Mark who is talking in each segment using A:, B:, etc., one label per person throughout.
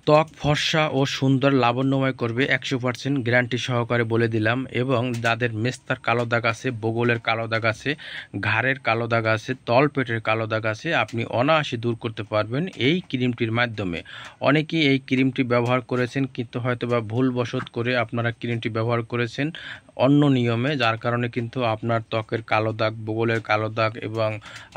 A: ত্বক ফর্সা ও সুন্দর লাবণ্যময় করবে 100% গ্যারান্টি সহকারে বলে দিলাম। এবং যাদের মেস্তার কালো দাগ আছে, বগলের কালো দাগ আছে, ঘাড়ের কালো দাগ আছে, তলপেটের কালো দাগ আছে, আপনি অনায়াসে দূর করতে পারবেন এই ক্রিমটির মাধ্যমে। অনেকেই এই ক্রিমটি ব্যবহার করেছেন, কিন্তু হয়তো বা ভুলবশত করে আপনারা ক্রিমটি ব্যবহার করেছেন অন্য নিয়মে, যার কারণে কিন্তু আপনার ত্বকের কালো দাগ, বগলের কালো দাগ এবং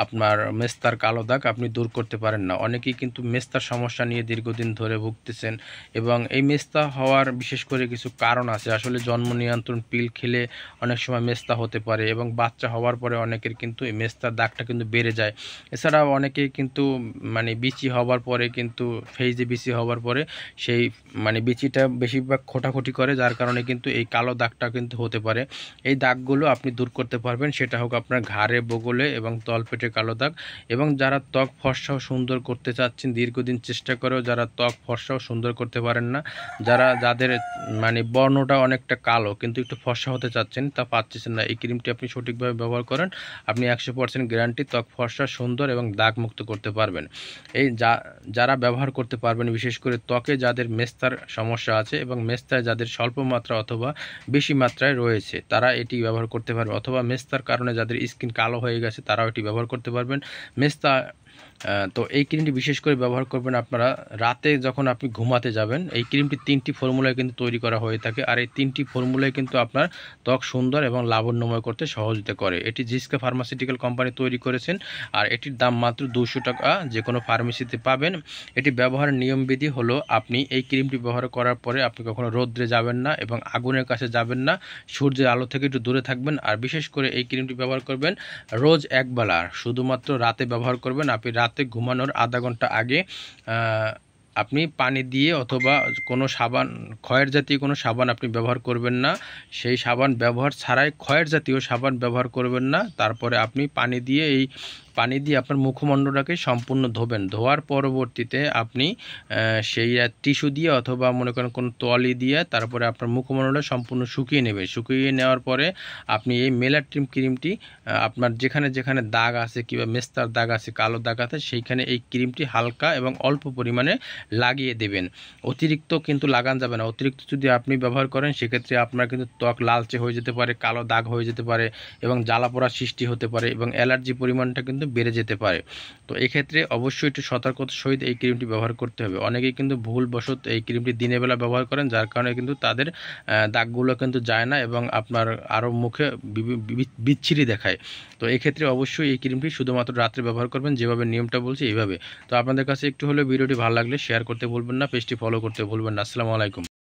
A: আপনার মেস্তার কালো দাগ আপনি দূর করতে পারেন না। অনেকেই কিন্তু মেস্তার সমস্যা নিয়ে দীর্ঘদিন ধরে ভুগতেছেন, এবং এই মেস্তা হওয়ার বিশেষ করে কিছু কারণ আছে। আসলে জন্ম নিয়ন্ত্রণ পিল খেলে অনেক সময় মেস্তা হতে পারে, এবং বাচ্চা হওয়ার পরে অনেকের কিন্তু এই মেস্তার দাগটা কিন্তু বেড়ে যায়। এছাড়াও অনেকেই কিন্তু বিচি হওয়ার পরে কিন্তু ফেজে বিচি হওয়ার পরে সেই বিচিটা বেশিরভাগ খোটাখুটি করে, যার কারণে কিন্তু এই কালো দাগটা কিন্তু হতে পারে। এই দাগগুলো আপনি দূর করতে পারবেন, সেটা হোক আপনার ঘাড়ে, বগলে এবং তলপেটে কালো দাগ। এবং যারা ত্বক ফর্সা ও সুন্দর করতে চাচ্ছেন, দীর্ঘদিন চেষ্টা করেও যারা ত্বক ফর্সা ও সুন্দর করতে পারেন না, যাদের বর্ণটা অনেকটা কালো কিন্তু একটু ফর্সা হতে চাচ্ছেন, তা পাচ্ছেন না, এই ক্রিমটি আপনি সঠিকভাবে ব্যবহার করেন, আপনি 100% গ্যারান্টি ত্বক ফর্সা, সুন্দর এবং দাগ মুক্ত করতে পারবেন। এই যারা ব্যবহার করতে পারবেন, বিশেষ করে ত্বকে যাদের মেস্তার সমস্যা আছে এবং মেস্তায় যাদের স্বল্প মাত্রা অথবা বেশি মাত্রায় রয়েছে, তারা এটি ব্যবহার করতে পারবে। অথবা মেস্তার কারণে যাদের স্কিন কালো হয়ে গেছে, তারাও এটি ব্যবহার করতে পারবেন। মেস্তা তো এই ক্রিমটি বিশেষ করে ব্যবহার করবেন আপনারা রাতে যখন আপনি ঘুমাতে যাবেন। এই ক্রিমটি 3টি ফর্মুলায় কিন্তু তৈরি করা হয়ে থাকে, আর এই 3টি ফর্মুলায় কিন্তু আপনার ত্বক সুন্দর এবং লাবণ্যময় করতে সহযোগিতা করে। এটি জিসকা ফার্মাসিউটিক্যাল কোম্পানি তৈরি করেছেন, আর এটির দাম মাত্র 200 টাকা, যে কোনো ফার্মেসিতে পাবেন। এটি ব্যবহারের নিয়মবিধি হলো, আপনি এই ক্রিমটি ব্যবহার করার পরে আপনি কখনো রোদ্রে যাবেন না এবং আগুনের কাছে যাবেন না, সূর্যের আলো থেকে একটু দূরে থাকবেন। আর বিশেষ করে এই ক্রিমটি ব্যবহার করবেন রোজ একবেলা, শুধুমাত্র রাতে ব্যবহার করবেন। আপনি রাতে ঘুমানোর আধা ঘন্টা আগে আপনি পানি দিয়ে অথবা কোনো সাবান, ক্ষয়ের জাতীয় কোনো সাবান আপনি ব্যবহার করবেন না। সেই সাবান ব্যবহার ছাড়াই ক্ষয়ের জাতীয় সাবান ব্যবহার করবেন না। তারপরে আপনি পানি দিয়ে আপনার মুখমণ্ডলটাকে সম্পূর্ণ ধোবেন। ধোয়ার পরবর্তীতে আপনি সেই টিস্যু দিয়ে অথবা মনে করেন কোনো তোয়ালি দিয়ে তারপরে আপনার মুখমণ্ডলটা সম্পূর্ণ শুকিয়ে নেবেন। শুকিয়ে নেওয়ার পরে আপনি এই মেলাট্রিম ক্রিমটি আপনার যেখানে যেখানে দাগ আছে কিংবা মেস্তার দাগ আছে, কালো দাগ আছে, সেইখানে এই ক্রিমটি হালকা এবং অল্প পরিমাণে লাগিয়ে দেবেন। অতিরিক্ত কিন্তু লাগান যাবে না। অতিরিক্ত যদি আপনি ব্যবহার করেন, সেক্ষেত্রে আপনার কিন্তু ত্বক লালচে হয়ে যেতে পারে, কালো দাগ হয়ে যেতে পারে এবং জ্বালা পোড়ার সৃষ্টি হতে পারে, এবং অ্যালার্জি পরিমাণটা কিন্তু বেড়ে যেতে পারে। তো এক্ষেত্রে অবশ্যই একটু সতর্কতার সহিত এই ক্রিমটি ব্যবহার করতে হবে। অনেকেই কিন্তু ভুলবশত এই ক্রিমটি দিনের বেলা ব্যবহার করেন, যার কারণে কিন্তু তাদের দাগগুলো কিন্তু যায় না এবং আপনার আরও মুখে বিচ্ছিরি দেখায়। তো এক্ষেত্রে অবশ্যই এই ক্রিমটি শুধুমাত্র রাত্রে ব্যবহার করবেন, যেভাবে নিয়মটা বলছি এইভাবে। তো আপনাদের কাছে একটু হলেও ভিডিওটি ভালো লাগলে শেয়ার করতে ভুলবেন না, পেজটি ফলো করতে ভুলবেন না। আসসালামু আলাইকুম।